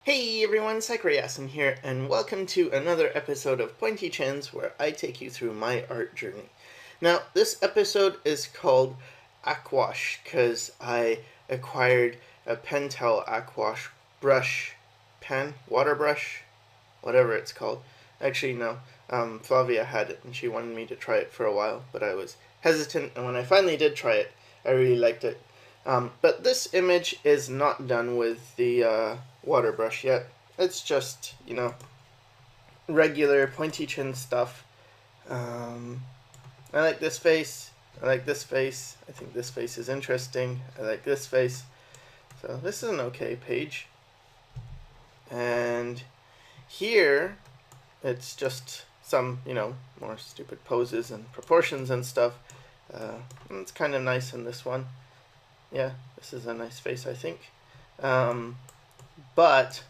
Hey everyone, Sycra here, and welcome to another episode of Pointy Chins, where I take you through my art journey. Now, this episode is called Aquash, because I acquired a Pentel Aquash brush, water brush, whatever it's called. Actually, no, Flavia had it, and she wanted me to try it for a while, but I was hesitant, and when I finally did try it, I really liked it. But this image is not done with the water brush yet. It's just, regular pointy chin stuff. I like this face. I like this face. I think this face is interesting. I like this face. So this is an okay page. And here, it's just some, more stupid poses and proportions and stuff. It's kind of nice in this one. Yeah, this is a nice face, I think. But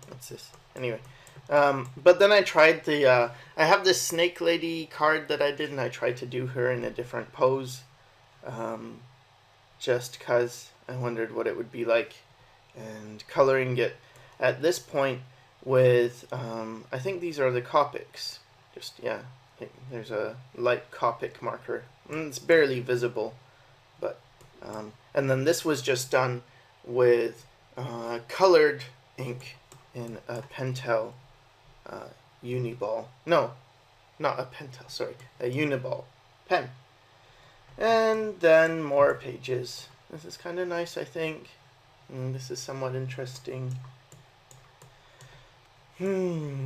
what's this? Anyway, but then I tried I have this snake lady card that I did, and I tried to do her in a different pose, just because I wondered what it would be like, and coloring it at this point with, I think these are the Copics. I think there's a light Copic marker. It's barely visible, but, and then this was just done with colored ink in a Pentel Uniball. No, not a Pentel, sorry, a Uniball pen. And then more pages. This is kind of nice, I think. This is somewhat interesting. I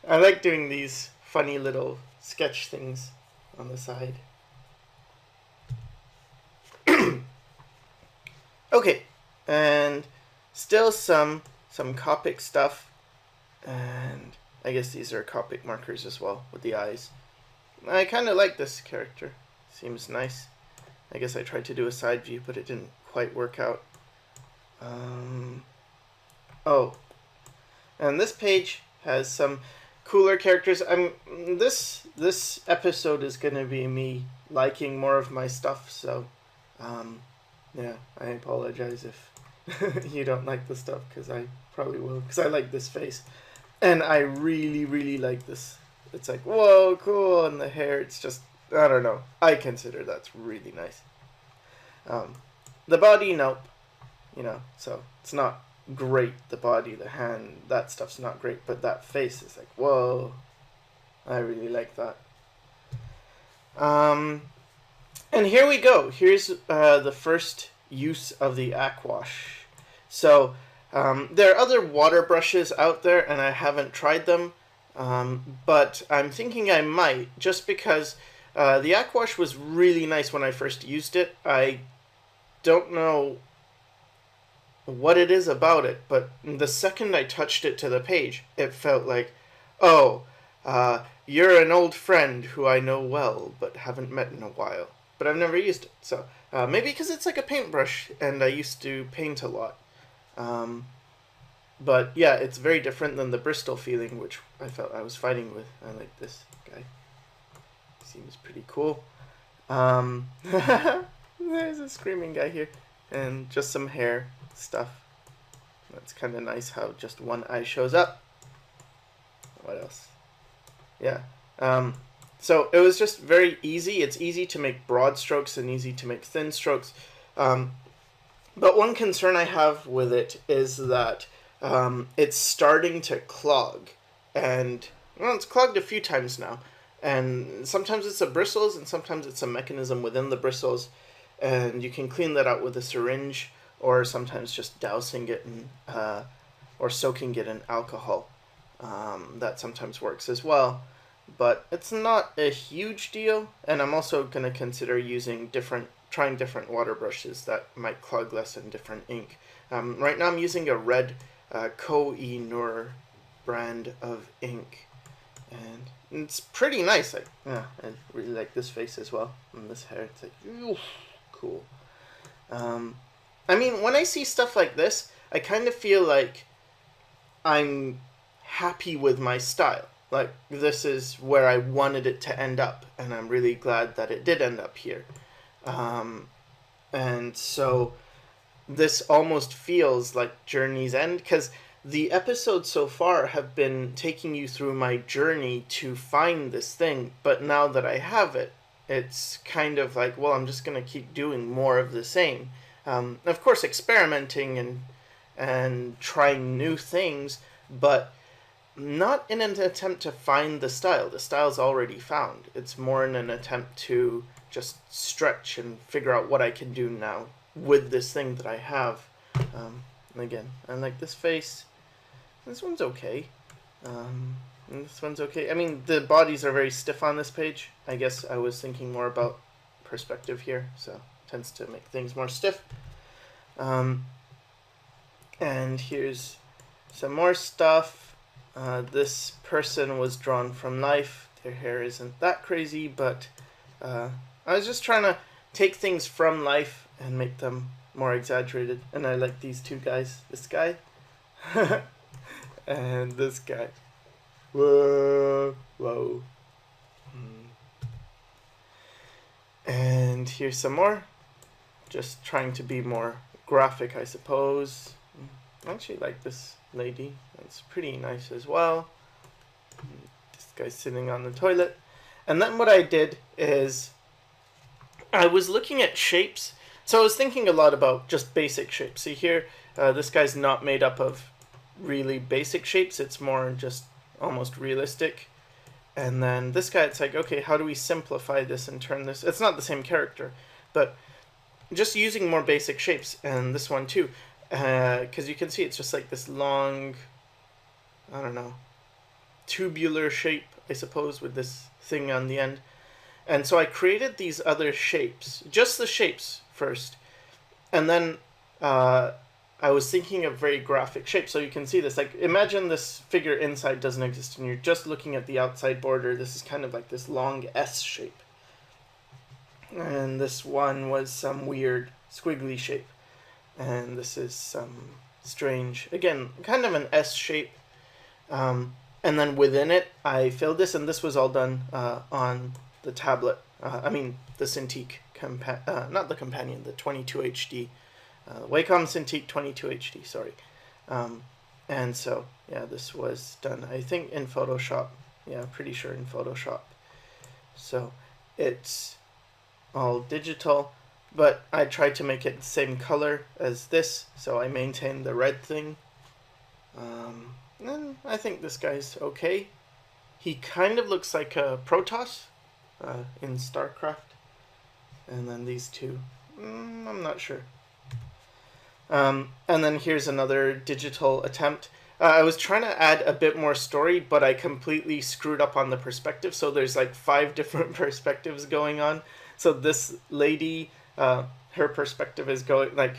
like doing these funny little sketch things on the side. Okay, and still some Copic stuff, and I guess these are Copic markers as well with the eyes. I kind of like this character. Seems nice. I guess I tried to do a side view, but it didn't quite work out. Oh, and this page has some cooler characters. This episode is gonna be me liking more of my stuff, so yeah, I apologize if you don't like the stuff, because I probably will, because I like this face. And I really, really like this. It's like, whoa, cool, and the hair, it's just, I don't know. I consider that's really nice. The body, nope. So it's not great, the body, the hand, that stuff's not great, but that face is like, whoa. I really like that. And here we go. Here's the first use of the Aquash. So there are other water brushes out there, and I haven't tried them, but I'm thinking I might, just because the Aquash was really nice when I first used it. I don't know what it is about it, but the second I touched it to the page, it felt like, oh, you're an old friend who I know well, but haven't met in a while. But I've never used it, so maybe because it's like a paintbrush, and I used to paint a lot. But yeah, it's very different than the Bristol feeling, which I felt I was fighting with. I like this guy. Seems pretty cool. There's a screaming guy here, and just some hair stuff. That's kind of nice how just one eye shows up. What else? Yeah. So it was just very easy. It's easy to make broad strokes and easy to make thin strokes. But one concern I have with it is that it's starting to clog. And, well, it's clogged a few times now. And sometimes it's the bristles, and sometimes it's a mechanism within the bristles. And you can clean that out with a syringe, or sometimes just dousing it in, or soaking it in alcohol. That sometimes works as well. But it's not a huge deal, and I'm also going to consider trying different water brushes that might clog less in different ink. Right now I'm using a red Koh-i-Noor brand of ink, and it's pretty nice. I really like this face as well, and this hair, it's like, oof, cool. I mean, when I see stuff like this, I kind of feel like I'm happy with my style. Like, this is where I wanted it to end up, and I'm really glad that it did end up here. And so this almost feels like Journey's End, because the episodes so far have been taking you through my journey to find this thing, but now that I have it, it's kind of like, well, I'm just going to keep doing more of the same. Of course, experimenting and trying new things, but not in an attempt to find the style. The style's already found. It's more in an attempt to just stretch and figure out what I can do now with this thing that I have. And again, I like this face. This one's okay. And this one's okay. I mean, the bodies are very stiff on this page. I guess I was thinking more about perspective here, so it tends to make things more stiff. And here's some more stuff. This person was drawn from life. Their hair isn't that crazy, but I was just trying to take things from life and make them more exaggerated. And I like these two guys. This guy and this guy. Whoa, whoa. And here's some more. Just trying to be more graphic, I suppose. I actually like this lady. That's pretty nice as well. This guy's sitting on the toilet. And then what I did is I was looking at shapes. So I was thinking a lot about just basic shapes. See here, this guy's not made up of really basic shapes. It's more just almost realistic. And then this guy, it's like, okay, how do we simplify this and turn this? It's not the same character, but just using more basic shapes. And this one too. Because you can see it's just like this long, I don't know, tubular shape, I suppose, with this thing on the end. And so I created these other shapes, just the shapes first. And then I was thinking of very graphic shapes. So you can see this, like, imagine this figure inside doesn't exist and you're just looking at the outside border. This is kind of like this long S shape. And this one was some weird squiggly shape. And this is some strange, again, kind of an S shape. And then within it, I filled this, and this was all done on the tablet. I mean, the Cintiq, not the companion, the 22HD. Wacom Cintiq 22HD, sorry. And so, yeah, this was done, I think, in Photoshop. Yeah, pretty sure in Photoshop. So, it's all digital. But I tried to make it the same color as this, so I maintained the red thing. And I think this guy's okay. He kind of looks like a Protoss in StarCraft. And then these two, I'm not sure. And then here's another digital attempt. I was trying to add a bit more story, but I completely screwed up on the perspective. So there's like 5 different perspectives going on. So this lady... her perspective is going, like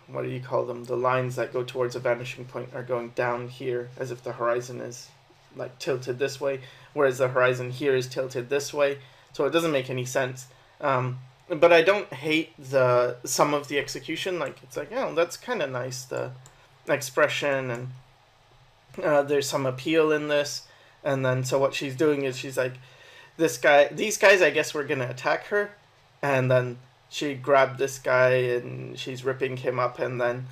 what do you call them? The lines that go towards a vanishing point are going down here as if the horizon is like tilted this way, whereas the horizon here is tilted this way. So it doesn't make any sense. But I don't hate some of the execution. Like, it's like, oh, that's kind of nice, the expression, and there's some appeal in this. And then so what she's doing is she's like, these guys, I guess, were going to attack her, and then she grabbed this guy, and she's ripping him up, and then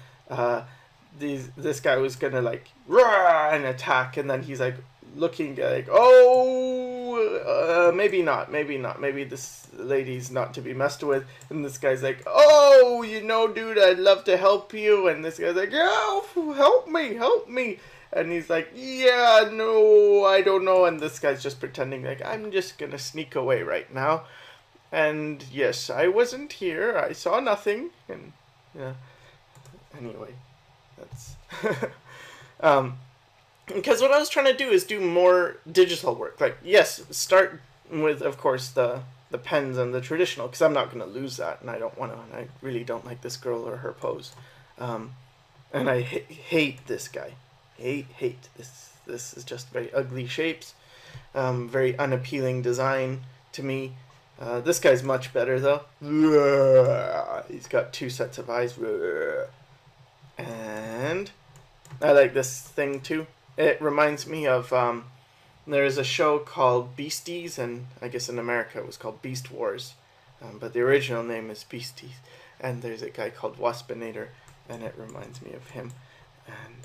this guy was going to, like, roar and attack, and then he's, like, looking like, oh, maybe not, maybe this lady's not to be messed with, and this guy's like, oh, you know, dude, I'd love to help you, and this guy's like, oh, help me, and he's like, yeah, no, I don't know. And this guy's just pretending like, I'm just going to sneak away right now. And yes, I wasn't here. I saw nothing. And yeah, anyway, that's... because what I was trying to do is do more digital work. Like, yes, start with, of course, the pens and the traditional, because I'm not going to lose that. And I don't want to. And I really don't like this girl or her pose. And I hate this guy. Hate this is just very ugly shapes, very unappealing design to me. This guy's much better though. He's got 2 sets of eyes, and I like this thing too. It reminds me of there is a show called Beasties, and I guess in America it was called Beast Wars, but the original name is Beasties. And there's a guy called Waspinator, and it reminds me of him. And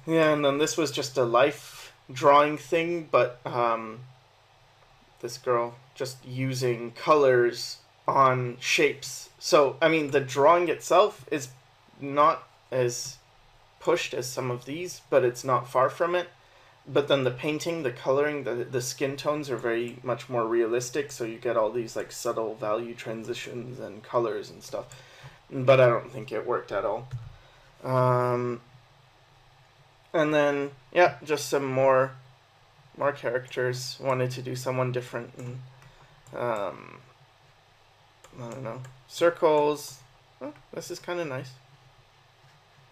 yeah, and then this was just a life drawing thing, but this girl just using colors on shapes. So, I mean, the drawing itself is not as pushed as some of these, but it's not far from it. But then the painting, the coloring, the skin tones are very much more realistic, so you get all these like subtle value transitions and colors and stuff. But I don't think it worked at all. And then, yeah, just some more characters. Wanted to do someone different, and I don't know, circles. Oh, this is kind of nice.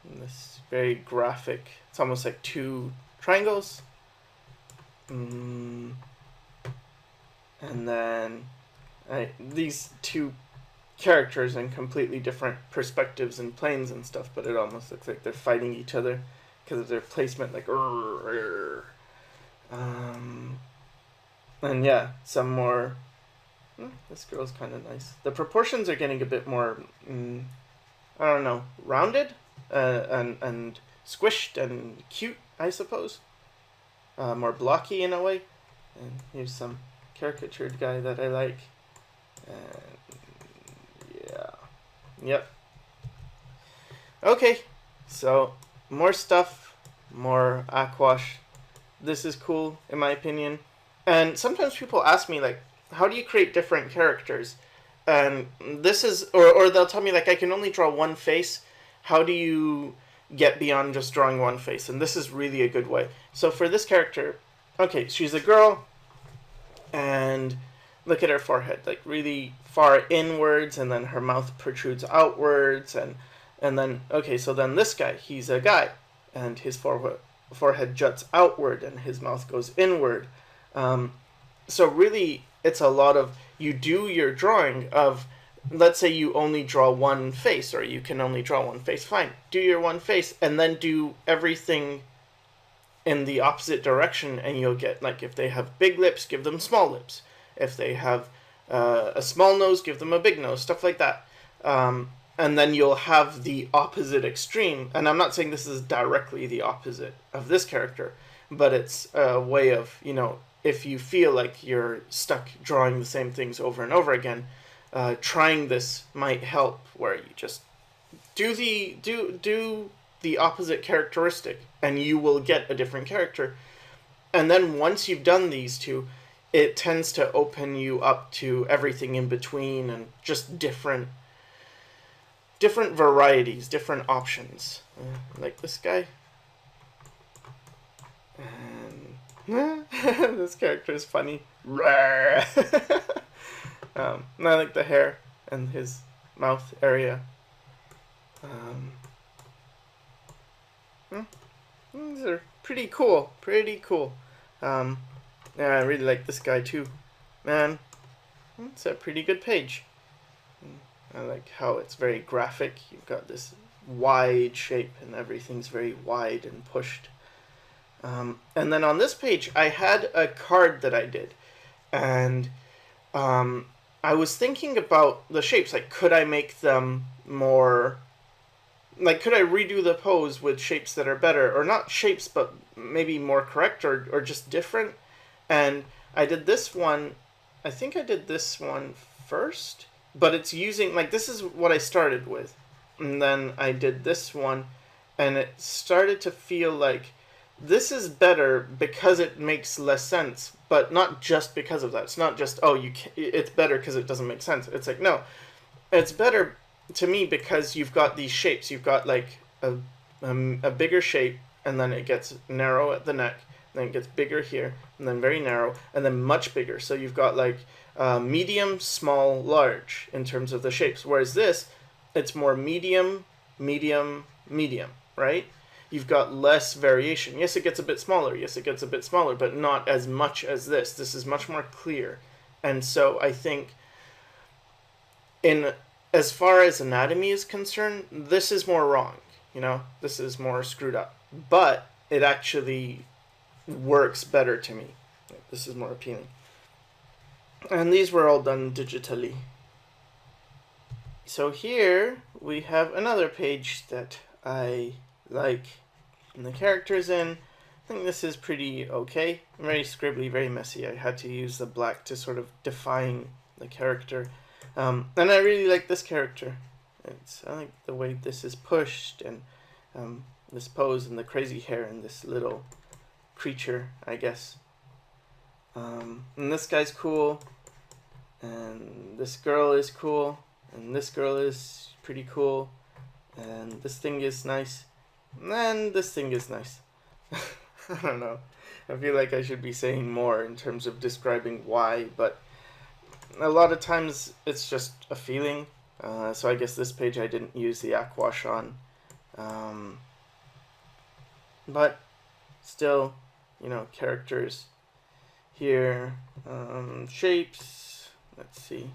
And this very graphic. It's almost like two triangles. And then these two characters in completely different perspectives and planes and stuff, but it almost looks like they're fighting each other because of their placement, like and yeah, some more. This girl's kind of nice. The proportions are getting a bit more I don't know, rounded and squished and cute, I suppose. More blocky in a way. And here's some caricatured guy that I like. And yeah. Yep. Okay. So, more stuff. More Aquash. This is cool, in my opinion. And sometimes people ask me, like, how do you create different characters? And this is, or they'll tell me, like, I can only draw one face. How do you get beyond just drawing one face? And this is really a good way. So for this character, okay, she's a girl, and look at her forehead, like really far inwards, and then her mouth protrudes outwards, and then, okay, so then this guy, he's a guy, and his forehead juts outward, and his mouth goes inward. So really, it's a lot of, you do your drawing of, let's say you only draw one face, or you can only draw one face. Fine, do your one face, and then do everything in the opposite direction, and you'll get, like, if they have big lips, give them small lips. If they have a small nose, give them a big nose, stuff like that. And then you'll have the opposite extreme. And I'm not saying this is directly the opposite of this character, but it's a way of, you know, if you feel like you're stuck drawing the same things over and over again, trying this might help, where you just do the opposite characteristic, and you will get a different character. And then once you've done these two, it tends to open you up to everything in between, and just different varieties, different options. Like this guy. And this character is funny. And I like the hair and his mouth area. These are pretty cool. Yeah, I really like this guy too. Man, it's a pretty good page. I like how it's very graphic. You've got this wide shape, and everything's very wide and pushed. And then on this page, I had a card that I did. And I was thinking about the shapes. Like, could I make them more... Like, could I redo the pose with shapes that are better? Or not shapes, but maybe more correct, or just different. And I did this one... I think I did this one first. But it's using... Like, this is what I started with. And then I did this one. And it started to feel like... This is better because it makes less sense, but not just because of that. It's not just, oh, it's better because it doesn't make sense. It's like, no, it's better to me because you've got these shapes. You've got like a bigger shape, and then it gets narrow at the neck, then it gets bigger here, and then very narrow, and then much bigger. So you've got like medium, small, large in terms of the shapes. Whereas this, it's more medium, medium, medium, right? You've got less variation. Yes, it gets a bit smaller. Yes, it gets a bit smaller, but not as much as this. This is much more clear. And so I think as far as anatomy is concerned, this is more wrong. You know, this is more screwed up. But it actually works better to me. This is more appealing. And these were all done digitally. So here we have another page that I like, and the characters in. I think this is pretty okay. Very scribbly, very messy. I had to use the black to sort of define the character. And I really like this character. I like the way this is pushed, and this pose, and the crazy hair, and this little creature, I guess. And this guy's cool, and this girl is cool, and this girl is pretty cool, and this thing is nice, and this thing is nice. I don't know. I feel like I should be saying more in terms of describing why, but a lot of times it's just a feeling. So I guess this page I didn't use the Aquash on. But still, you know, characters here, shapes. Let's see.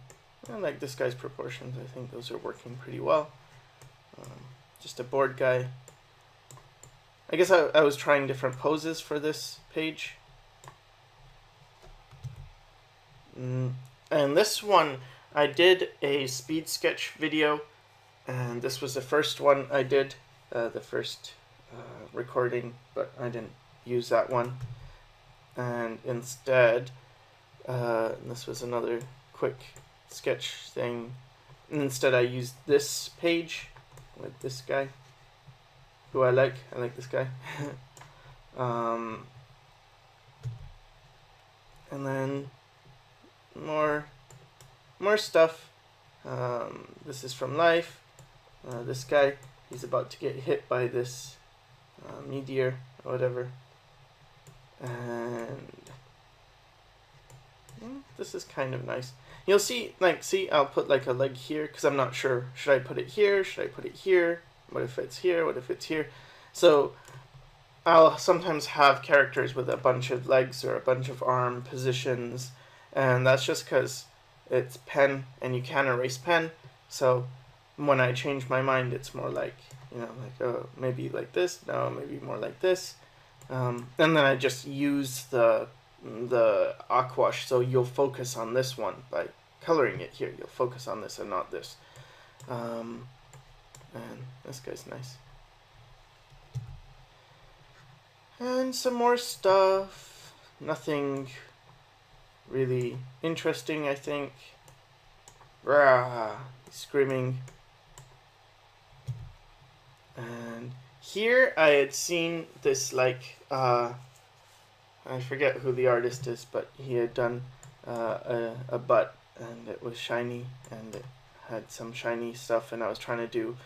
I like this guy's proportions. I think those are working pretty well. Just a bored guy. I guess I was trying different poses for this page. And this one, I did a speed sketch video, and this was the first one I did, the first recording, but I didn't use that one. And instead, this was another quick sketch thing. And instead I used this page with this guy, who I like. I like this guy. And then more stuff. This is from life. This guy, he's about to get hit by this meteor or whatever. And this is kind of nice. You'll see, like, I'll put like a leg here, because I'm not sure. Should I put it here? Should I put it here? What if it's here? What if it's here? So I'll sometimes have characters with a bunch of legs or a bunch of arm positions, and that's just because it's pen and you can erase pen. So when I change my mind, it's more like, you know, like, oh, maybe like this, no, maybe more like this. And then I just use the Aquash, so you'll focus on this one by coloring it here. You'll focus on this and not this. And this guy's nice. And some more stuff. Nothing really interesting, I think. Rah, screaming. And here I had seen this, like, I forget who the artist is, but he had done a butt, and it was shiny, and it had some shiny stuff, and I was trying to do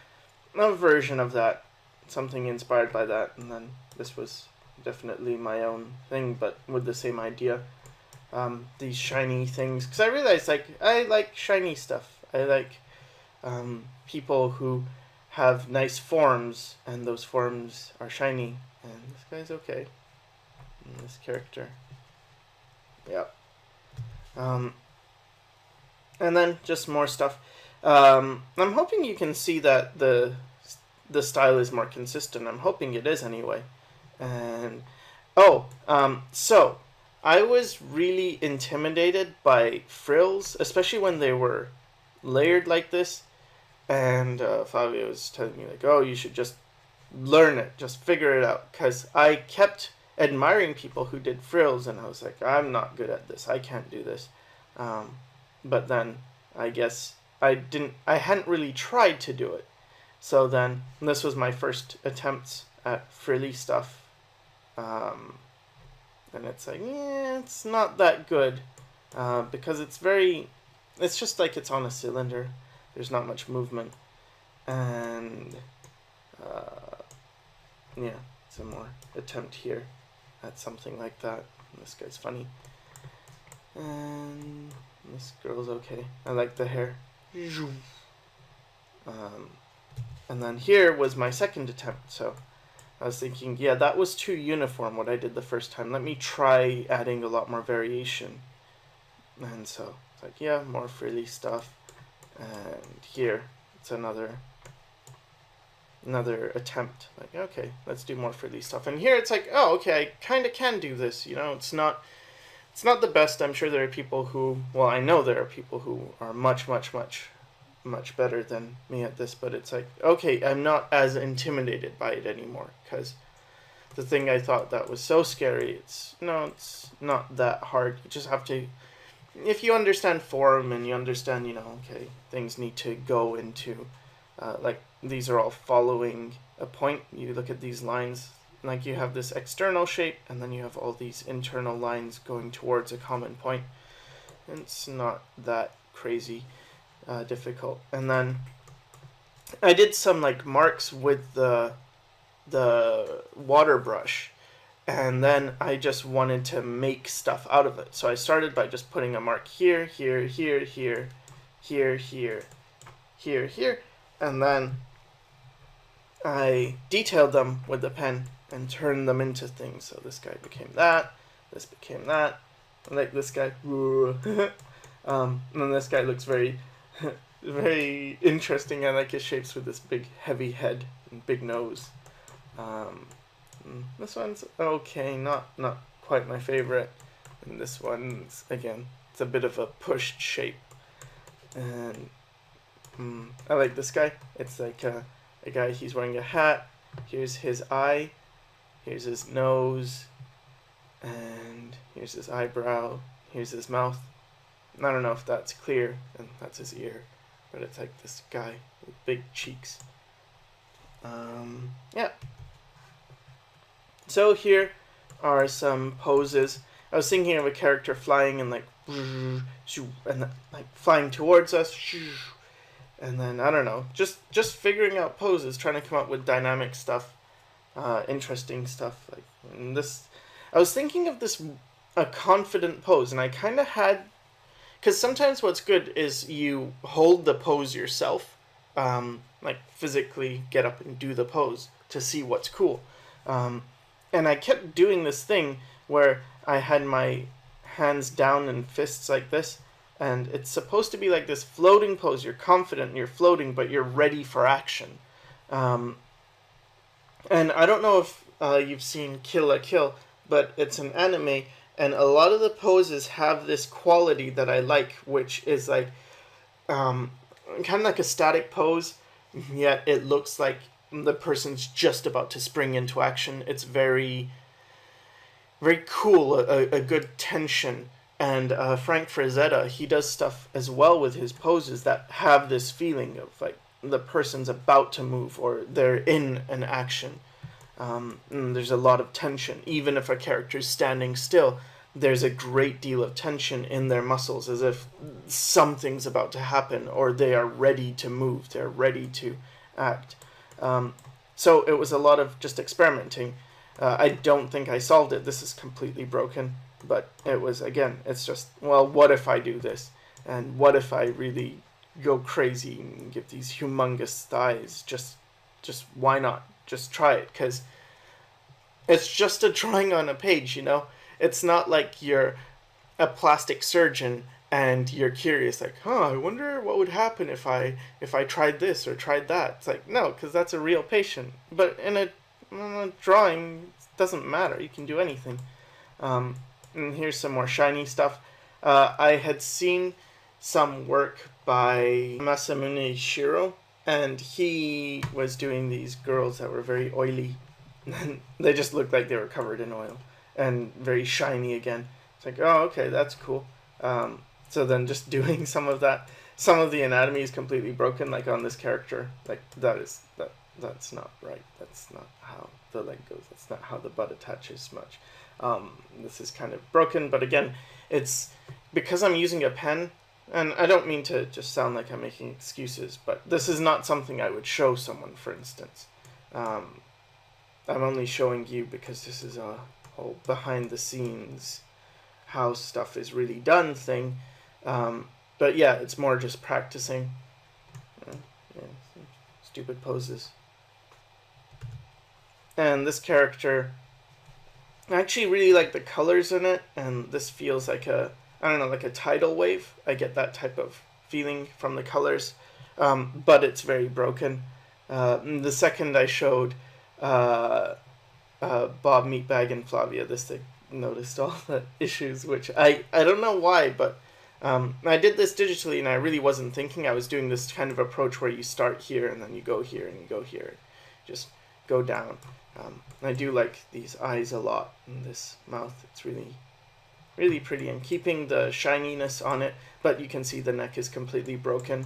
a version of that, something inspired by that, and then this was definitely my own thing, but with the same idea. These shiny things, because I realized, like, I like shiny stuff. I like people who have nice forms, and those forms are shiny, and this guy's okay. And this character. Yep. And then just more stuff. I'm hoping you can see that the style is more consistent. I'm hoping it is anyway. And so I was really intimidated by frills, especially when they were layered like this. And Fabio was telling me, like, oh, you should just learn it, just figure it out, because I kept admiring people who did frills, and I was like, I'm not good at this, I can't do this. But then I guess I hadn't really tried to do it. So then this was my first attempts at frilly stuff. And it's like, yeah, it's not that good, because it's just like it's on a cylinder. There's not much movement. And yeah, some more attempt here at something like that. This guy's funny. And this girl's okay. I like the hair. And then here was my second attempt. So I was thinking, yeah, that was too uniform what I did the first time. Let me try adding a lot more variation. And so it's like, yeah, more frilly stuff. And here it's another attempt. Like, okay, let's do more frilly stuff. And here it's like, oh, okay, I kind of can do this. You know, it's not It's not the best. I'm sure there are people who, well, I know there are people who are much, much, much, much better than me at this, but it's like, okay, I'm not as intimidated by it anymore, because the thing I thought that was so scary, it's not that hard. You just have to, if you understand form and you understand, okay, things need to go into, like, these are all following a point. You look at these lines, like you have this external shape, and then you have all these internal lines going towards a common point. And it's not that crazy difficult. And then I did some like marks with the water brush, and then I just wanted to make stuff out of it. So I started by just putting a mark here, here, here, here, here, here, here, here, and then I detailed them with the pen and turned them into things. So this guy became that, this became that, like this guy, and then this guy looks very, very interesting. I like his shapes with this big heavy head and big nose. This one's okay, not quite my favorite. And this one's, again, it's a bit of a pushed shape. And I like this guy. It's like a guy, he's wearing a hat. Here's his eye. Here's his nose. And here's his eyebrow. Here's his mouth. I don't know if that's clear, and that's his ear. But it's like this guy with big cheeks. Yeah. So here are some poses. I was thinking of a character flying and like, and like flying towards us, and then I don't know, just figuring out poses, trying to come up with dynamic stuff, interesting stuff. Like this, I was thinking of this a confident pose, and I kind of had, because sometimes what's good is you hold the pose yourself, like physically get up and do the pose to see what's cool. And I kept doing this thing where I had my hands down and fists like this, and it's supposed to be like this floating pose. You're confident, you're floating, but you're ready for action. And I don't know if you've seen Kill la Kill, but it's an anime, and a lot of the poses have this quality that I like, which is like kind of like a static pose, yet it looks like the person's just about to spring into action. It's very, very cool, a good tension. And Frank Frazetta, he does stuff as well with his poses that have this feeling of like the person's about to move or they're in an action. And there's a lot of tension. Even if a character's standing still, there's a great deal of tension in their muscles, as if something's about to happen or they are ready to move, they're ready to act. So it was a lot of just experimenting. I don't think I solved it. This is completely broken. But it was, again, it's just, well, what if I do this? And what if I really go crazy and give these humongous thighs? Just why not? Just try it, because it's just a drawing on a page, It's not like you're a plastic surgeon and you're curious, like, I wonder what would happen if I tried this or tried that. It's like, no, because that's a real patient. But in a drawing, it doesn't matter. You can do anything. And here's some more shiny stuff. I had seen some work by Masamune Shiro, and he was doing these girls that were very oily. They just looked like they were covered in oil and very shiny again. It's like, oh, okay, that's cool. So then just doing some of that, some of the anatomy is completely broken, like on this character. Like that's not right. That's not how the leg goes. That's not how the butt attaches much. This is kind of broken, but again, it's because I'm using a pen, and I don't mean to just sound like I'm making excuses, but this is not something I would show someone, for instance. I'm only showing you because this is a whole behind the scenes how stuff is really done thing. But yeah, it's more just practicing. Stupid poses. And this character, I actually really like the colors in it, and this feels like like a tidal wave. I get that type of feeling from the colors, but it's very broken. The second I showed Bob Meatbag and Flavia this thing, noticed all the issues, which I don't know why, but I did this digitally and I really wasn't thinking. I was doing this kind of approach where you start here and then you go here and you go here, just go down. I do like these eyes a lot and this mouth. It's really, really pretty, and keeping the shininess on it, but you can see the neck is completely broken.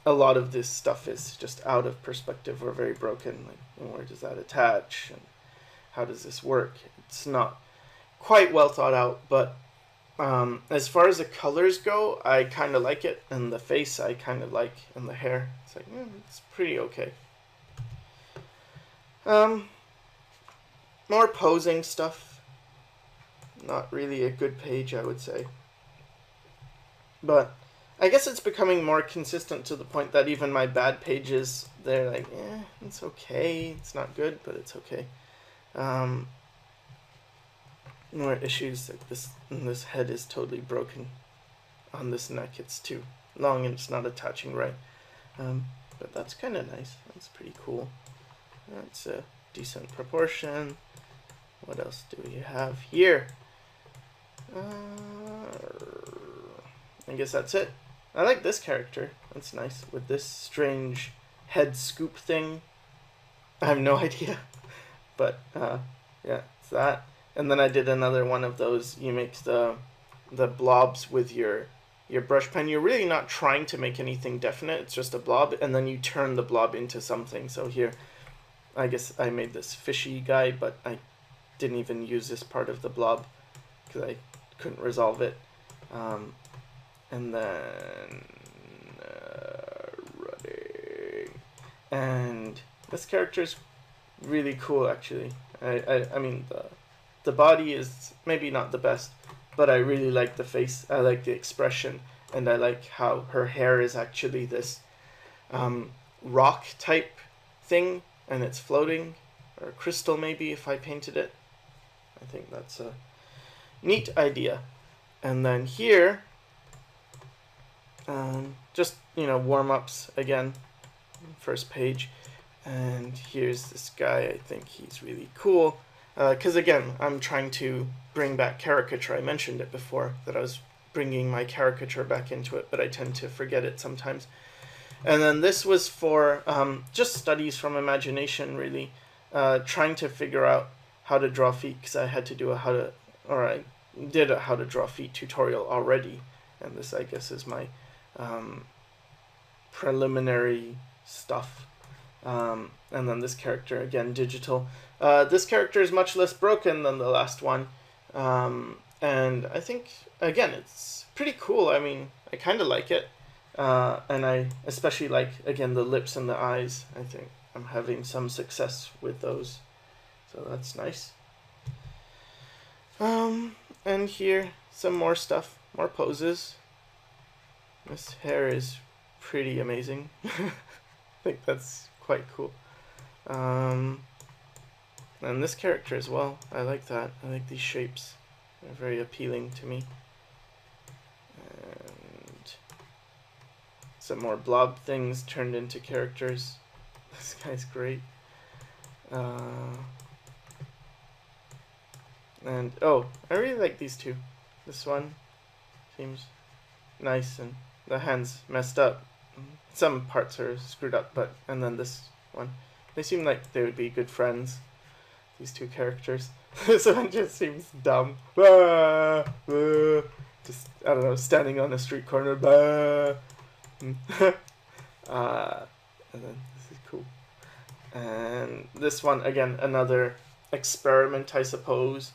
A lot of this stuff is just out of perspective or very broken. Like, where does that attach and how does this work? It's not quite well thought out, but as far as the colors go, I kind of like it, and the face I kind of like, and the hair, it's like, it's pretty okay. More posing stuff. Not really a good page, I would say. But I guess it's becoming more consistent to the point that even my bad pages, they're like, it's okay. It's not good, but it's okay. More issues like this. This head is totally broken on this neck. It's too long and it's not attaching right. But that's kind of nice. That's pretty cool. That's a decent proportion. What else do we have here? I guess that's it. I like this character. That's nice with this strange head scoop thing. I have no idea. But yeah, it's that. And then I did another one of those. You make the blobs with your brush pen. You're really not trying to make anything definite. It's just a blob, and then you turn the blob into something. So here, I guess I made this fishy guy, but I didn't even use this part of the blob because I couldn't resolve it. And then running. And this character is really cool, actually. I mean, the body is maybe not the best, but I really like the face. I like the expression, and I like how her hair is actually this rock type thing, and it's floating, or crystal maybe if I painted it. I think that's a neat idea. And then here, just, warm-ups again, first page. And here's this guy. I think he's really cool. Because again, I'm trying to bring back caricature. I mentioned it before, that I was bringing my caricature back into it, but I tend to forget it sometimes. And then this was for just studies from imagination, really. Trying to figure out how to draw feet, because I had to do I did a how to draw feet tutorial already. And this, I guess, is my preliminary stuff. And then this character, again, digital. This character is much less broken than the last one. And I think, again, it's pretty cool. I mean, I kind of like it. And I especially like, again, the lips and the eyes. I think I'm having some success with those. So that's nice. And here, some more stuff, more poses. This hair is pretty amazing. I think that's quite cool. And this character as well. I like that. I like these shapes. They're very appealing to me. And some more blob things turned into characters. This guy's great. And oh, I really like these two. This one seems nice, and the hand's messed up. Some parts are screwed up, and then this one. They seem like they would be good friends, these two characters. This one just seems dumb. Just, I don't know, standing on a street corner. And then this is cool. And this one, again, another experiment, I suppose.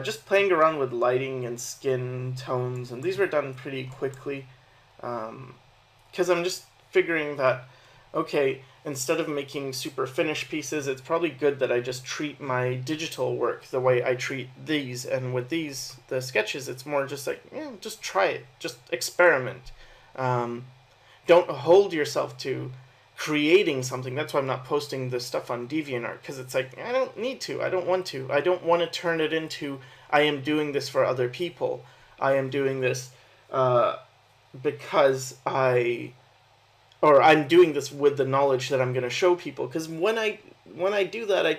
Just playing around with lighting and skin tones, and these were done pretty quickly. Because I'm just figuring that, okay, instead of making super finished pieces, it's probably good that I just treat my digital work the way I treat these. And with these, the sketches, it's more just like, just try it. Just experiment. Don't hold yourself to creating something. That's why I'm not posting this stuff on DeviantArt, because it's like, I don't need to. I don't want to. I don't want to turn it into, I am doing this for other people. I am doing this because I'm doing this with the knowledge that I'm going to show people. Because when I do that, I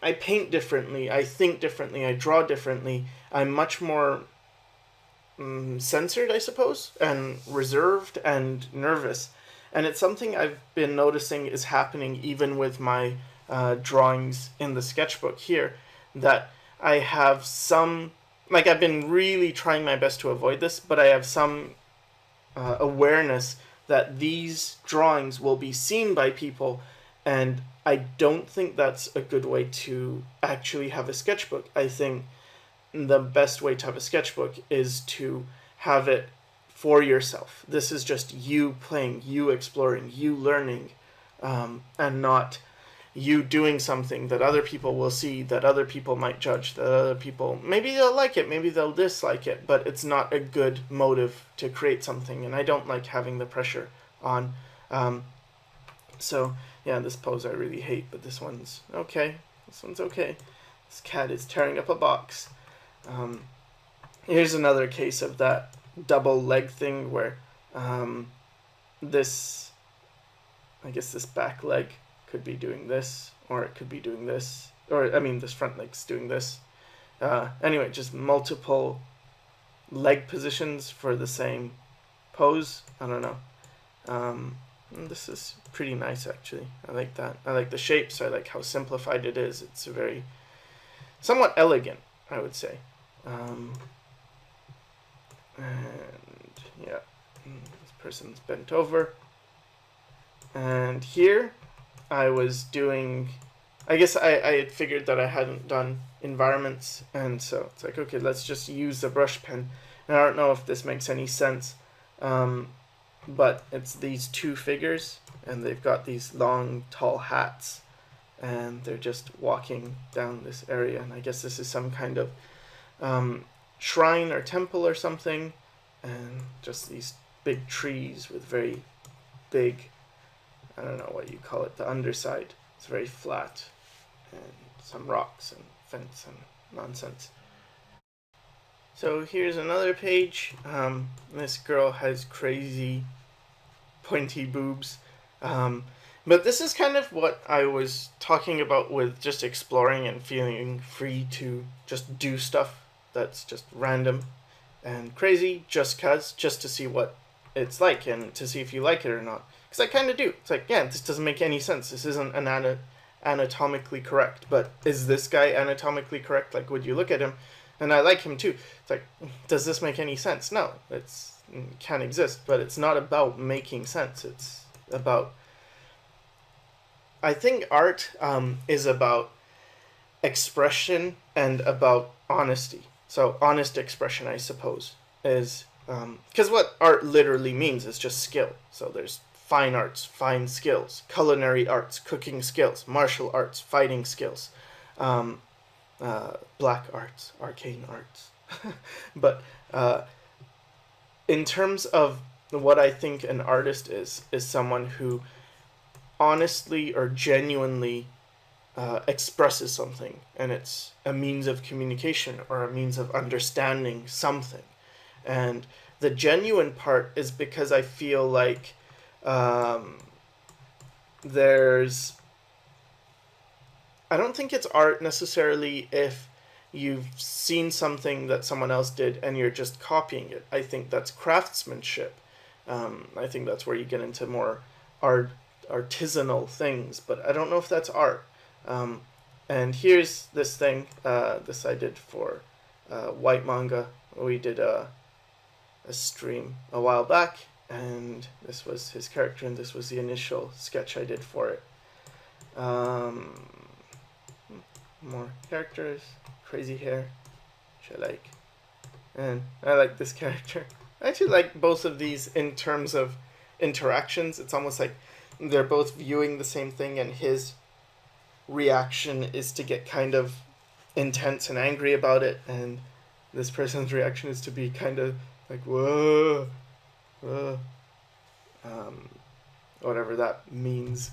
I paint differently, I think differently, I draw differently. I'm much more censored, I suppose, and reserved and nervous. And it's something I've been noticing is happening even with my drawings in the sketchbook here, that I have some, like, I've been really trying my best to avoid this, but I have some awareness that these drawings will be seen by people, and I don't think that's a good way to actually have a sketchbook. I think the best way to have a sketchbook is to have it for yourself. This is just you playing, you exploring, you learning, and not you doing something that other people will see, that other people might judge, that other people, maybe they'll like it, maybe they'll dislike it, but it's not a good motive to create something, and I don't like having the pressure on. So yeah, this pose I really hate, but this one's okay. This one's okay. This cat is tearing up a box. Here's another case of that double leg thing where this, I guess this back leg could be doing this, or it could be doing this, or I mean this front leg's doing this. Anyway, just multiple leg positions for the same pose. I don't know. This is pretty nice, actually. I like that. I like the shapes. I like how simplified it is. It's very somewhat elegant, I would say. And yeah, this person's bent over. And here I was doing, I guess I had figured that I hadn't done environments, and so it's like, okay, let's just use the brush pen. And I don't know if this makes any sense, but it's these two figures, and they've got these long, tall hats, and they're just walking down this area, and I guess this is some kind of shrine or temple or something, and just these big trees with very big, I don't know what you call it, the underside. It's very flat, and some rocks and fence and nonsense. So here's another page. This girl has crazy pointy boobs. But this is kind of what I was talking about with just exploring and feeling free to just do stuff that's just random and crazy just to see what it's like and to see if you like it or not. Because I kind of do. It's like, yeah, this doesn't make any sense. This isn't anatomically correct. But is this guy anatomically correct? Like, would you look at him? And I like him too. It's like, does this make any sense? No, it can't exist. But it's not about making sense. It's about, I think art is about expression and about honesty. So honest expression, I suppose, is because what art literally means is just skill. So there's fine arts, fine skills, culinary arts, cooking skills, martial arts, fighting skills, black arts, arcane arts. But in terms of what I think an artist is someone who honestly or genuinely expresses something, and it's a means of communication or a means of understanding something. And the genuine part is because I feel like there's, I don't think it's art necessarily if you've seen something that someone else did and you're just copying it. I think that's craftsmanship. I think that's where you get into more artisanal things, but I don't know if that's art. And here's this thing, this I did for White Manga. We did a stream a while back, and this was his character, and this was the initial sketch I did for it. More characters, crazy hair, which I like. And I like this character. I actually like both of these in terms of interactions. It's almost like they're both viewing the same thing, and his reaction is to get kind of intense and angry about it, and this person's reaction is to be kind of like, whoa, whoa, whatever that means.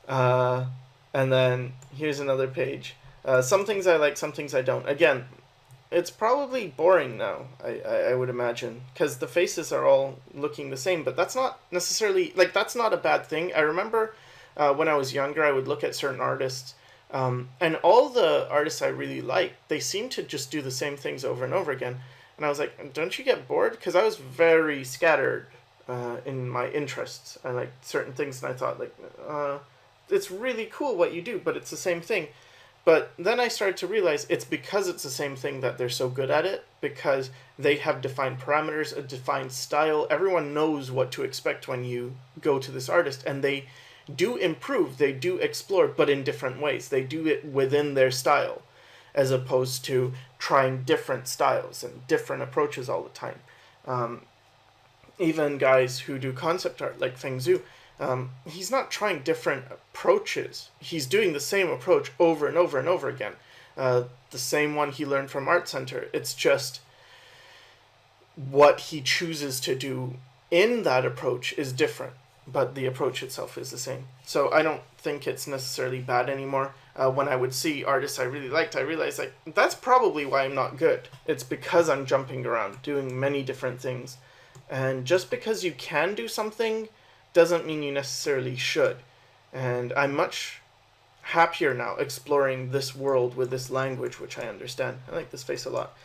And then here's another page. Some things I like, some things I don't. Again, it's probably boring now, I would imagine, because the faces are all looking the same, but that's not necessarily, like, that's not a bad thing. I remember when I was younger, I would look at certain artists And all the artists I really like, they seem to just do the same things over and over again. And I was like, don't you get bored? Because I was very scattered in my interests. I liked certain things, and I thought, like, it's really cool what you do, but it's the same thing. But then I started to realize it's because it's the same thing that they're so good at it, because they have defined parameters, a defined style. Everyone knows what to expect when you go to this artist, and they do improve, they do explore, but in different ways. They do it within their style, as opposed to trying different styles and different approaches all the time. Even guys who do concept art, like Feng Zhu, he's not trying different approaches. He's doing the same approach over and over and over again. The same one he learned from Art Center. It's just what he chooses to do in that approach is different, but the approach itself is the same. So I don't think it's necessarily bad anymore. When I would see artists I really liked, I realized, like, that's probably why I'm not good. It's because I'm jumping around, doing many different things. And just because you can do something doesn't mean you necessarily should. And I'm much happier now exploring this world with this language, which I understand. I like this face a lot.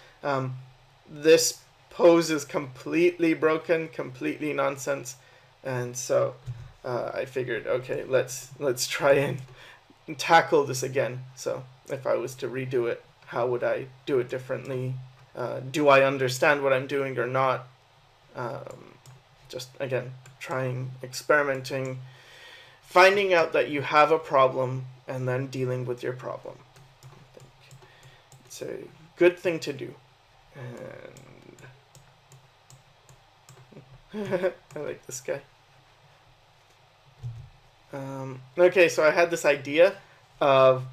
This pose is completely broken, completely nonsense. And so I figured, okay, let's try and tackle this again. So if I was to redo it, how would I do it differently? Do I understand what I'm doing or not? Just, again, trying, experimenting, finding out that you have a problem, and then dealing with your problem. I think it's a good thing to do. And I like this guy. Okay, so I had this idea of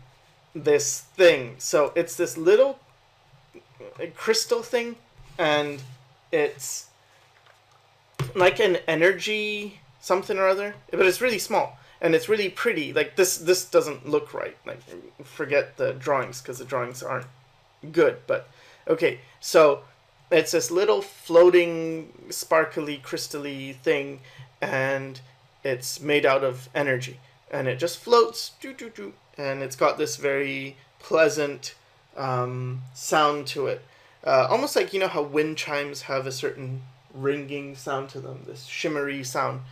this thing. So it's this little crystal thing, and it's like an energy something or other, but it's really small and it's really pretty. Like this doesn't look right. Like, forget the drawings, because the drawings aren't good. But okay, so it's this little floating sparkly crystally thing, and it's made out of energy, and it just floats, and it's got this very pleasant sound to it, almost like, you know how wind chimes have a certain ringing sound to them, this shimmery sound,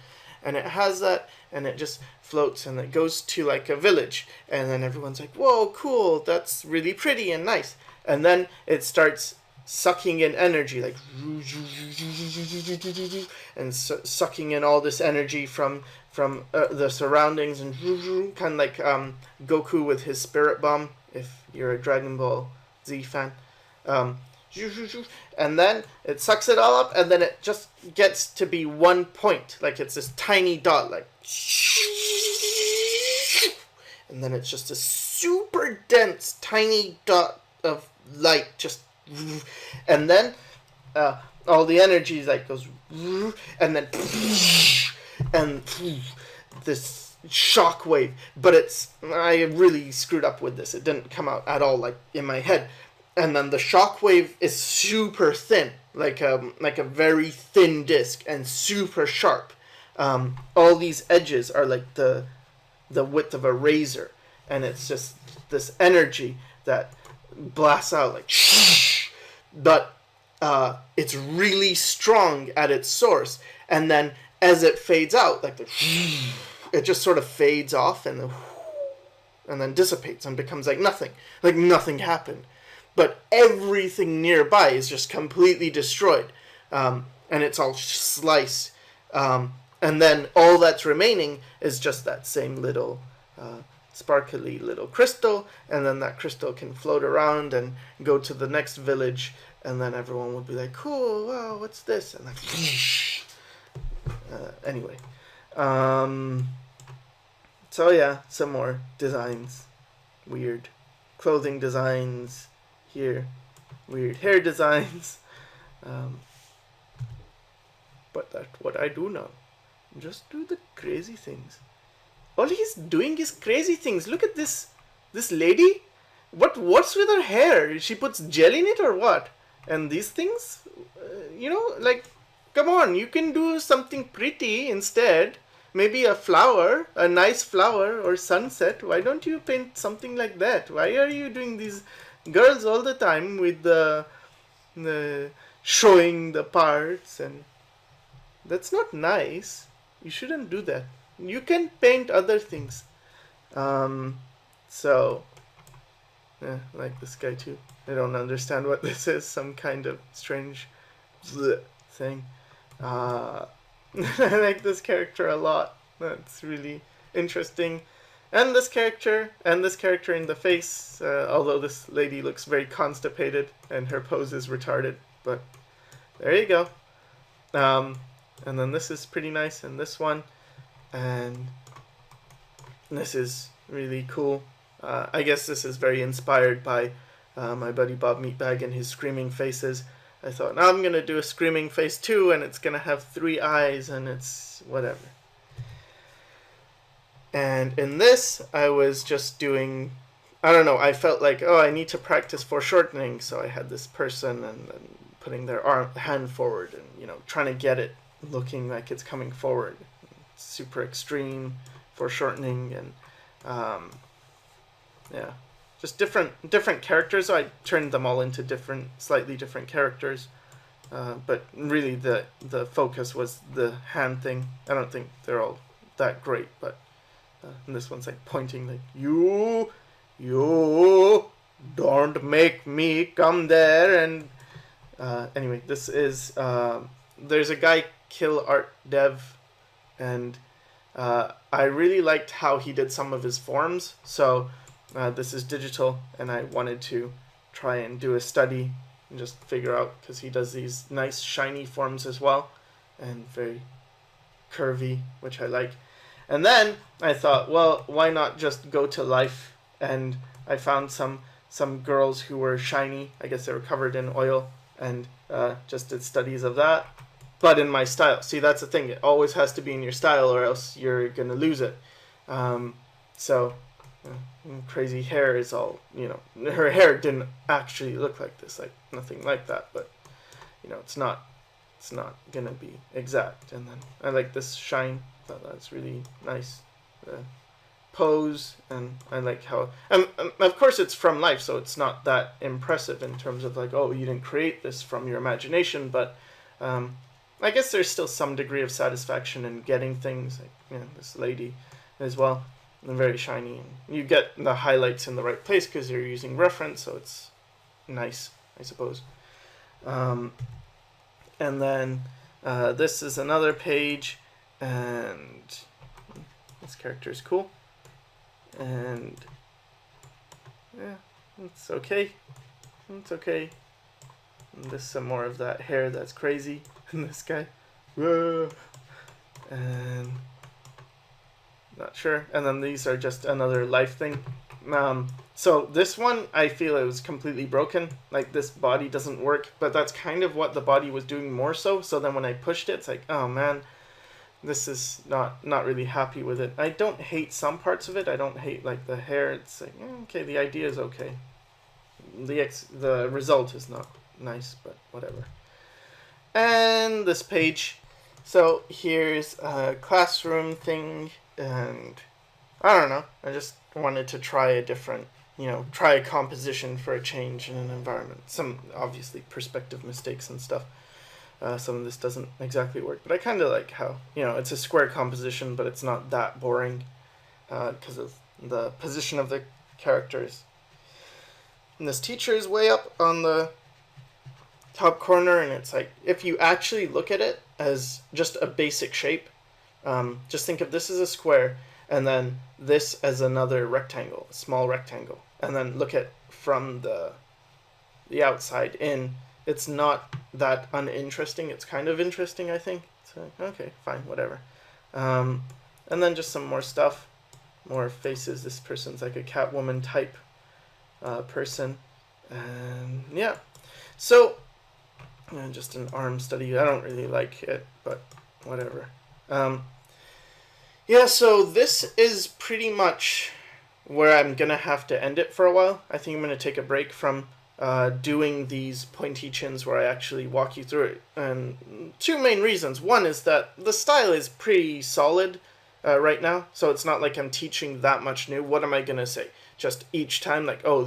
and it has that, and it just floats, and it goes to like a village, and then everyone's like, whoa, cool, that's really pretty and nice, and then it starts sucking in energy, like, and sucking in all this energy from the surroundings, and kind of like Goku with his spirit bomb, if you're a Dragon Ball Z fan. And then it sucks it all up, and then it just gets to be one point, like it's this tiny dot, like, and then it's just a super dense tiny dot of light, just, and then all the energy like goes, and then, and this shock wave. But I really screwed up with this. It didn't come out at all like in my head. And then the shock wave is super thin, like a very thin disc, and super sharp. All these edges are like the width of a razor, and it's just this energy that blasts out like, but it's really strong at its source, and then as it fades out, like it just sort of fades off, and then dissipates and becomes like nothing happened. But everything nearby is just completely destroyed, and it's all sliced. And then all that's remaining is just that same little sparkly little crystal, and then that crystal can float around and go to the next village, and then everyone would be like, cool, wow, what's this? And like, anyway. So yeah, some more designs. Weird clothing designs. Here, weird hair designs, but that's what I do now. Just do the crazy things. All he's doing is crazy things. Look at this lady. What's with her hair? She puts gel in it or what? And these things, like, come on, you can do something pretty instead. maybe a flower, a nice flower or sunset. Why don't you paint something like that? Why are you doing these girls all the time with the showing the parts? And that's not nice. You shouldn't do that. You can paint other things. So yeah, like this guy too. I don't understand what this is. Some kind of strange thing. I like this character a lot. That's really interesting. And this character in the face, although this lady looks very constipated and her pose is retarded. But there you go. And then this is pretty nice, and this one. And this is really cool. I guess this is very inspired by my buddy Bob Meatbag and his screaming faces. I thought, now I'm going to do a screaming face too, and it's going to have 3 eyes, and it's whatever. And in this, I was just doing, I don't know, I felt like, oh, I need to practice foreshortening, so I had this person and putting their hand forward and, you know, trying to get it looking like it's coming forward. Super extreme foreshortening, and yeah, just different characters. So I turned them all into slightly different characters, but really the focus was the hand thing. I don't think they're all that great, but and this one's like pointing like, you don't make me come there. And anyway, this is there's a guy, Kill Art Dev, and I really liked how he did some of his forms. So this is digital, and I wanted to try and do a study and just figure out, because he does these nice shiny forms as well, and very curvy, which I like. And then I thought, well, why not just go to life? And I found some girls who were shiny. I guess they were covered in oil, and just did studies of that, but in my style. See, that's the thing. It always has to be in your style, or else you're going to lose it. So crazy hair is all, you know, her hair didn't actually look like this, like nothing like that, but you know, it's not gonna be exact. And then I like this shine. Thought that's really nice pose, and I like how, of course it's from life, so it's not that impressive in terms of like, oh, you didn't create this from your imagination, but I guess there's still some degree of satisfaction in getting things like, you know, this lady as well, and very shiny, and you get the highlights in the right place because you're using reference, so it's nice, I suppose. And then this is another page, and this character is cool, and yeah, it's okay. And there's some more of that hair that's crazy in this guy. Whoa. And not sure. And then these are just another life thing. So this one, I feel it was completely broken. Like, this body doesn't work, but that's kind of what the body was doing more so. So then when I pushed it, it's like, oh man, this is not really happy with it. I don't hate some parts of it. I don't hate like the hair. It's like, okay, the idea is okay. The result is not nice, but whatever. And this page. So here's a classroom thing, and I don't know. I just wanted to try a different, try a composition for a change in an environment. Some obviously perspective mistakes and stuff. Some of this doesn't exactly work, but I kind of like how, it's a square composition, but it's not that boring because of the position of the characters. And this teacher is way up on the top corner, and it's like, if you actually look at it as just a basic shape, just think of this as a square, and then this as another rectangle, a small rectangle, and then look at from the outside in. It's not that uninteresting. It's kind of interesting, I think. So, okay, fine, whatever. And then just some more stuff, more faces. This person's like a Catwoman type person, and yeah. So, just an arm study. I don't really like it, but whatever. Yeah, so this is pretty much where I'm gonna have to end it for a while. I think I'm gonna take a break from doing these pointy chins where I actually walk you through it. And two main reasons. One is that the style is pretty solid. right now, so it's not like I'm teaching that much new. What am I going to say? Just each time, like, oh,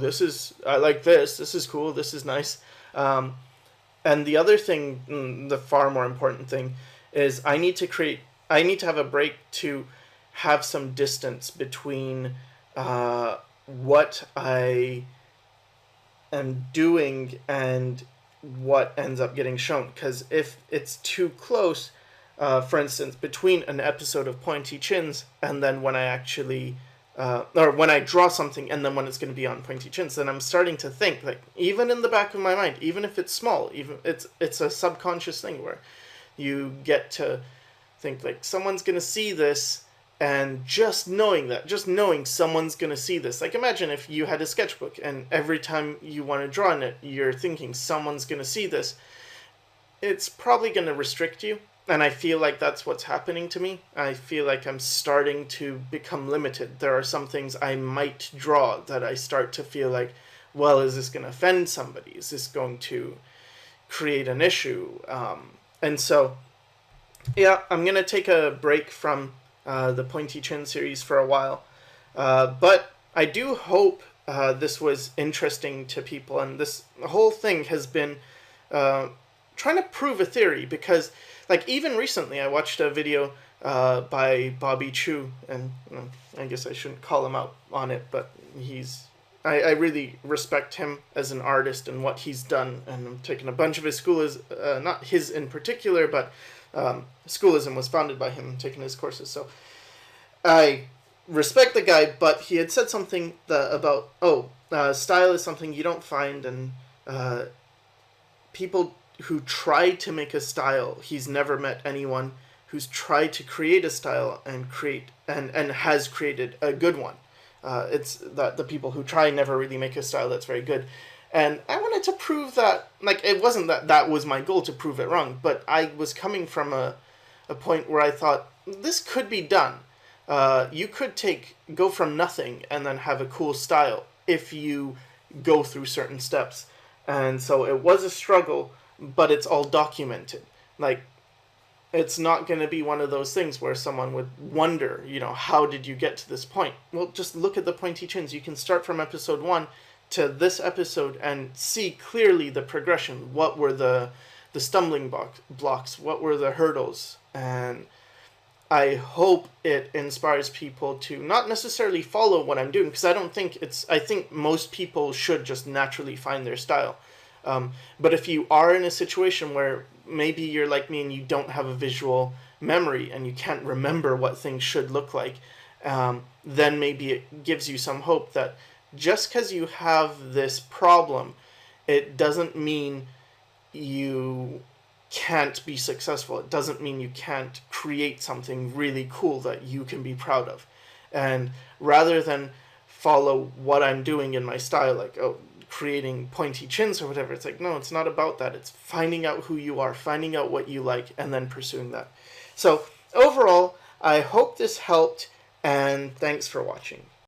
I like this is cool, this is nice. And the other thing, the far more important thing, is I need to have a break to have some distance between what I am doing and what ends up getting shown. Because if it's too close, for instance, between an episode of Pointy Chins and then when I actually, or when I draw something and then when it's going to be on Pointy Chins, then I'm starting to think, like, even in the back of my mind, even if it's small, even it's a subconscious thing where you get to think, like, someone's going to see this, and just knowing someone's going to see this. Like, imagine if you had a sketchbook and every time you want to draw in it, you're thinking someone's going to see this. It's probably going to restrict you. And I feel like that's what's happening to me. I feel like I'm starting to become limited. There are some things I might draw that I start to feel like, well, is this going to offend somebody? Is this going to create an issue? And so, yeah, I'm going to take a break from the Pointy Chin series for a while. But I do hope this was interesting to people. And this whole thing has been trying to prove a theory, because, like, even recently I watched a video by Bobby Chu, and I guess I shouldn't call him out on it, but I really respect him as an artist and what he's done, and I'm taking a bunch of his not his in particular, but Schoolism was founded by him, taking his courses, so I respect the guy. But he had said something about, style is something you don't find, and people who try to make a style, he's never met anyone who's tried to create a style and has created a good one. It's that the people who try never really make a style that's very good. And I wanted to prove that, like, it wasn't that was my goal to prove it wrong, but I was coming from a point where I thought, this could be done. You could go from nothing and then have a cool style if you go through certain steps. And so it was a struggle, but it's all documented. Like, it's not going to be one of those things where someone would wonder, how did you get to this point? Well, just look at the Pointy Chins. You can start from episode 1 to this episode and see clearly the progression. What were the stumbling blocks? What were the hurdles? And I hope it inspires people to not necessarily follow what I'm doing, because I think most people should just naturally find their style. But if you are in a situation where maybe you're like me and you don't have a visual memory and you can't remember what things should look like, then maybe it gives you some hope that just because you have this problem, it doesn't mean you can't be successful. It doesn't mean you can't create something really cool that you can be proud of. And rather than follow what I'm doing in my style, like, creating Pointy Chins or whatever, it's like, no, it's not about that. It's finding out who you are, finding out what you like, and then pursuing that. So overall, I hope this helped, and thanks for watching.